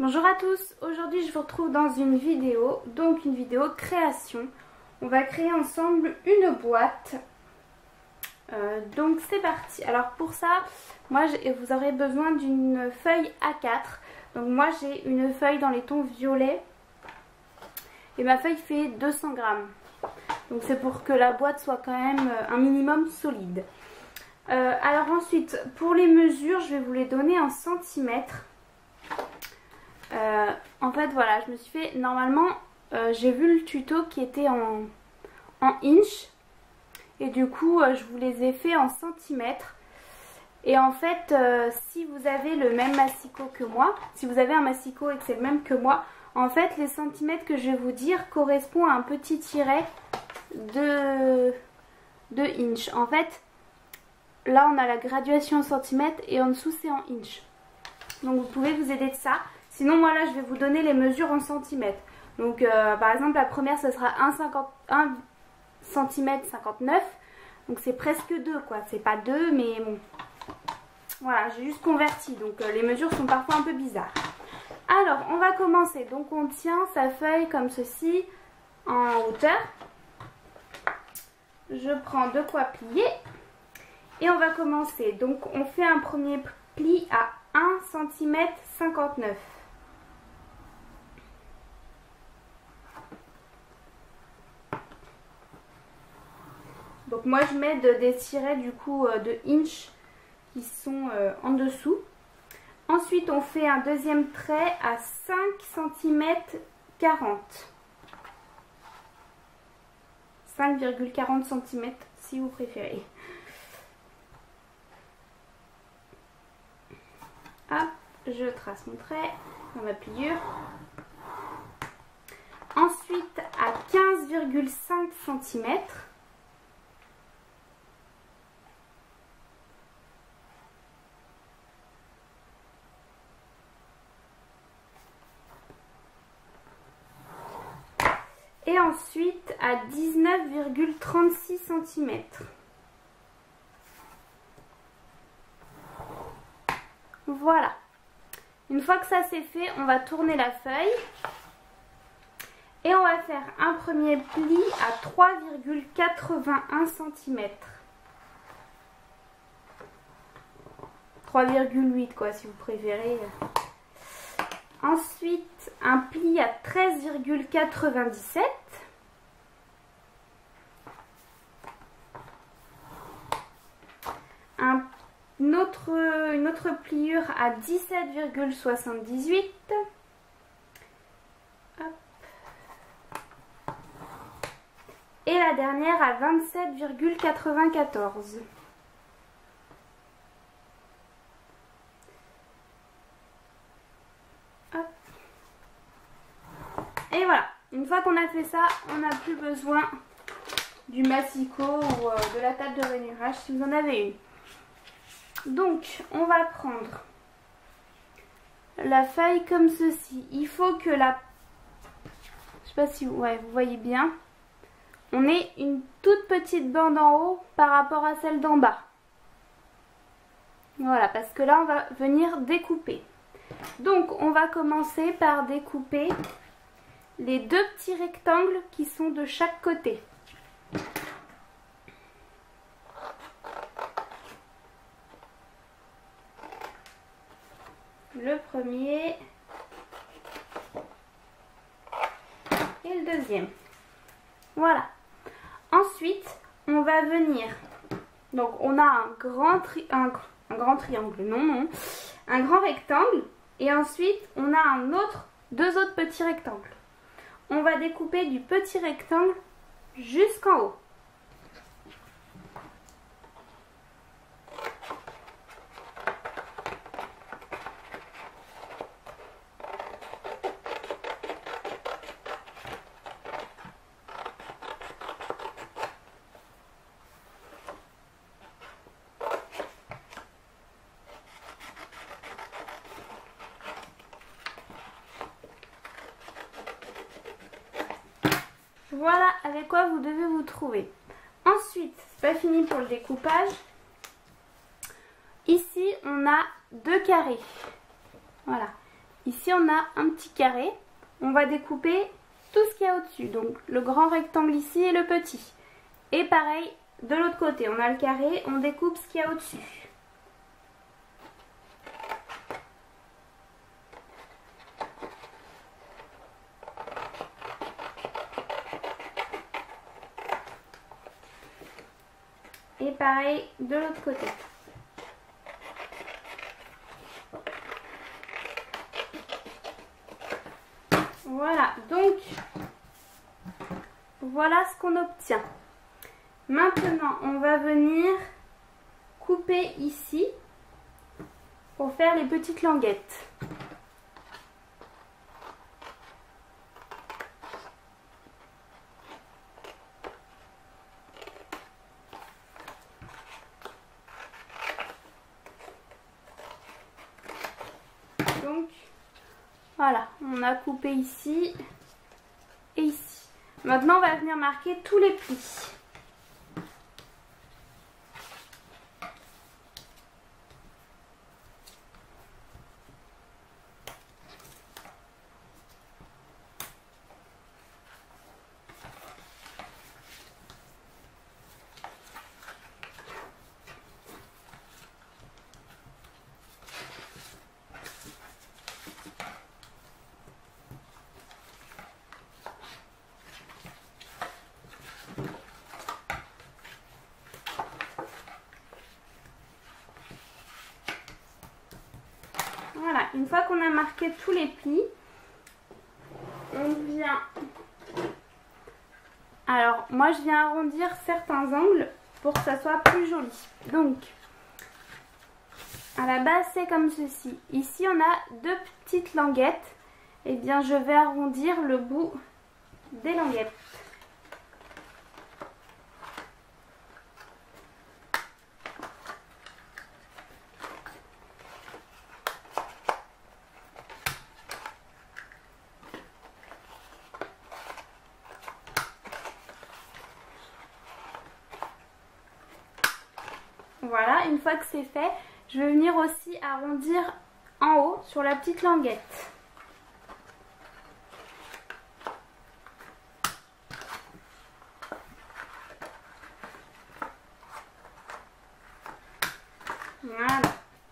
Bonjour à tous, aujourd'hui je vous retrouve dans une vidéo, donc une vidéo création. On va créer ensemble une boîte, donc c'est parti. Alors pour ça, vous aurez besoin d'une feuille A4. Donc moi j'ai une feuille dans les tons violets et ma feuille fait 200 grammes. Donc c'est pour que la boîte soit quand même un minimum solide. Alors ensuite, pour les mesures, je vais vous les donner en centimètres. En fait voilà, je me suis fait, normalement j'ai vu le tuto qui était en inch et du coup je vous les ai fait en centimètres. Et en fait si vous avez le même massicot que moi, si vous avez un massicot et que c'est le même que moi, en fait les centimètres que je vais vous dire correspondent à un petit tiret de inch. En fait là on a la graduation en centimètres et en dessous c'est en inch. Donc vous pouvez vous aider de ça. Sinon moi là je vais vous donner les mesures en centimètres. Donc par exemple la première ce sera 1 cm 59. Donc c'est presque 2 quoi. C'est pas 2 mais bon. Voilà, j'ai juste converti. Donc les mesures sont parfois un peu bizarres. Alors on va commencer. Donc on tient sa feuille comme ceci en hauteur. Je prends de quoi plier. Et on va commencer. Donc on fait un premier pli à 1 cm 59. Donc moi je mets des tirets du coup de inch qui sont en dessous. Ensuite on fait un deuxième trait à 5 cm 40. 5,40 cm si vous préférez. Hop, je trace mon trait dans ma pliure. Ensuite à 15,5 cm. Et ensuite à 19,36 cm. Voilà. Une fois que ça c'est fait, on va tourner la feuille. Et on va faire un premier pli à 3,81 cm. 3,8 quoi si vous préférez. Ensuite, un pli à 13,97. Une autre pliure à 17,78. Et la dernière à 27,94. Et voilà, une fois qu'on a fait ça, on n'a plus besoin du massicot ou de la table de rainurage si vous en avez une. Donc, on va prendre la feuille comme ceci. Il faut que la... Je sais pas si vous voyez bien. On ait une toute petite bande en haut par rapport à celle d'en bas. Voilà, parce que là, on va venir découper. Donc, on va commencer par découper les deux petits rectangles qui sont de chaque côté. Le premier et le deuxième. Voilà. Ensuite, on va venir. Donc, on a un grand triangle. Non. Un grand rectangle. Et ensuite, on a deux autres petits rectangles. On va découper du petit rectangle jusqu'en haut. Voilà avec quoi vous devez vous trouver. Ensuite, c'est pas fini pour le découpage. Ici, on a deux carrés. Voilà. Ici on a un petit carré. On va découper tout ce qu'il y a au-dessus. Donc le grand rectangle ici et le petit. Et pareil de l'autre côté. On a le carré, on découpe ce qu'il y a au-dessus. Et pareil de l'autre côté. Voilà, donc voilà ce qu'on obtient. Maintenant, on va venir couper ici pour faire les petites languettes. Donc, voilà, on a coupé ici et ici. Maintenant, on va venir marquer tous les plis. Voilà, une fois qu'on a marqué tous les plis, on vient... Alors, moi je viens arrondir certains angles pour que ça soit plus joli. Donc, à la base c'est comme ceci. Ici on a deux petites languettes. Et bien je vais arrondir le bout des languettes. Voilà, une fois que c'est fait, je vais venir aussi arrondir en haut sur la petite languette. Voilà,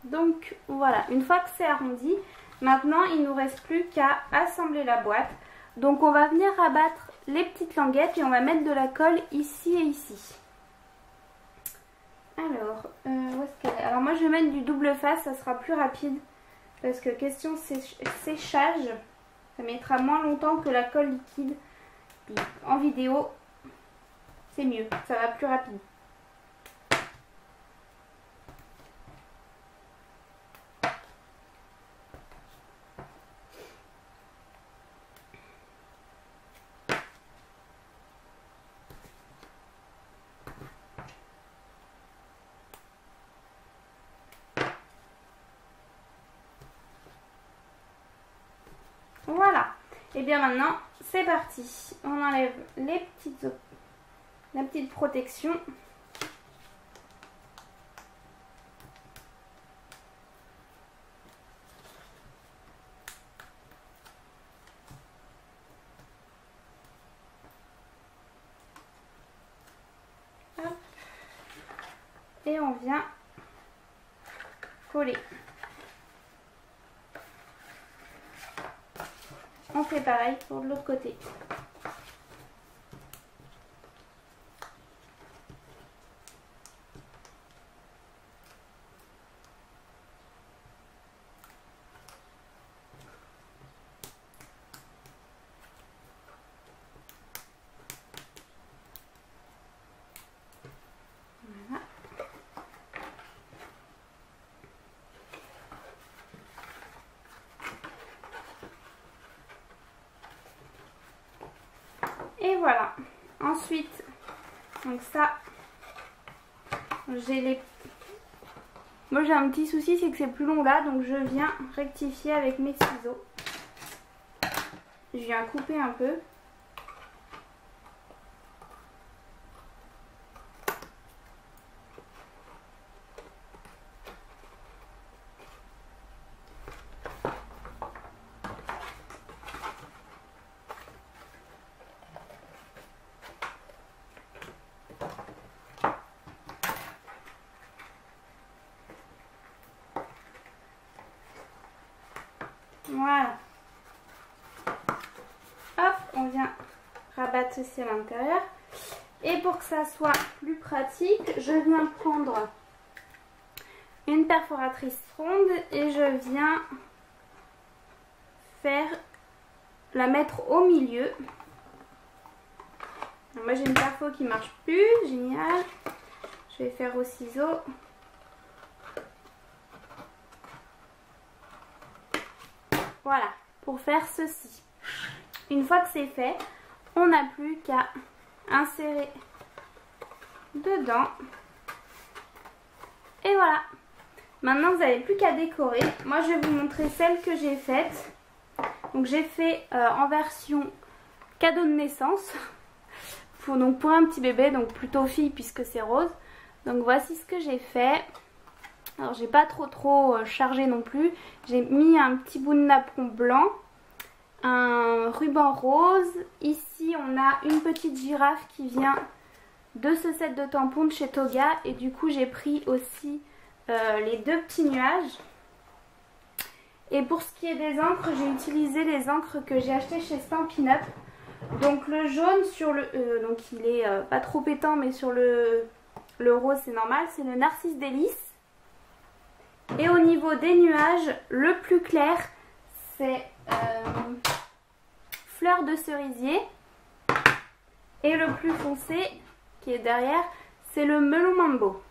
donc voilà, une fois que c'est arrondi, maintenant il ne nous reste plus qu'à assembler la boîte. Donc on va venir rabattre les petites languettes et on va mettre de la colle ici et ici. Alors, où est-ce qu'elle est? Alors moi je vais mettre du double face, ça sera plus rapide. Parce que question séchage, ça mettra moins longtemps que la colle liquide. Puis en vidéo, c'est mieux, ça va plus rapide. Voilà, et bien maintenant c'est parti. On enlève la petite protection. Hop. Et on vient coller. On fait pareil pour de l'autre côté. Voilà. Et voilà. Ensuite, donc ça, moi j'ai un petit souci, c'est que c'est plus long là, donc je viens rectifier avec mes ciseaux. Je viens couper un peu. Voilà. Hop, on vient rabattre ceci à l'intérieur. Et pour que ça soit plus pratique, je viens prendre une perforatrice ronde et je viens la mettre au milieu. Alors moi j'ai une perfo qui marche plus, génial. Je vais faire au ciseau. Voilà, pour faire ceci. Une fois que c'est fait, on n'a plus qu'à insérer dedans. Et voilà. Maintenant, vous n'avez plus qu'à décorer. Moi, je vais vous montrer celle que j'ai faite. Donc, j'ai fait en version cadeau de naissance. Pour un petit bébé, donc plutôt fille puisque c'est rose. Donc, voici ce que j'ai fait. Alors j'ai pas trop chargé non plus. J'ai mis un petit bout de napperon blanc, un ruban rose. Ici on a une petite girafe qui vient de ce set de tampons de chez Toga. Et du coup j'ai pris aussi les deux petits nuages. Et pour ce qui est des encres, j'ai utilisé les encres que j'ai achetées chez Stampin' Up. Donc le jaune sur le... donc il est pas trop pétant, mais sur le rose c'est normal. C'est le Narcisse Délice. Et au niveau des nuages, le plus clair, c'est Fleur de cerisier. Et le plus foncé, qui est derrière, c'est le Melon Mambo.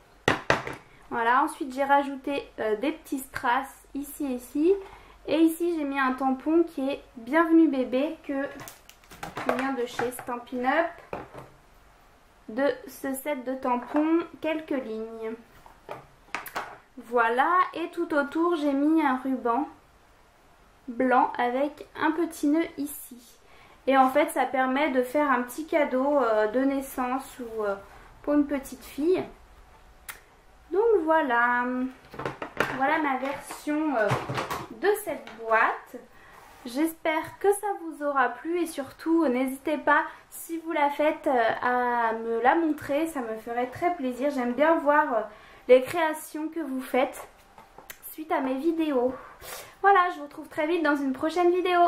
Voilà, ensuite j'ai rajouté des petits strass ici et ici. Et ici j'ai mis un tampon qui est Bienvenue Bébé, qui vient de chez Stampin' Up. De ce set de tampons, quelques lignes. Voilà, et tout autour j'ai mis un ruban blanc avec un petit nœud ici. Et en fait ça permet de faire un petit cadeau de naissance ou pour une petite fille. Donc voilà, voilà ma version de cette boîte. J'espère que ça vous aura plu et surtout n'hésitez pas, si vous la faites, à me la montrer, ça me ferait très plaisir. J'aime bien voir les créations que vous faites suite à mes vidéos. Voilà, je vous retrouve très vite dans une prochaine vidéo.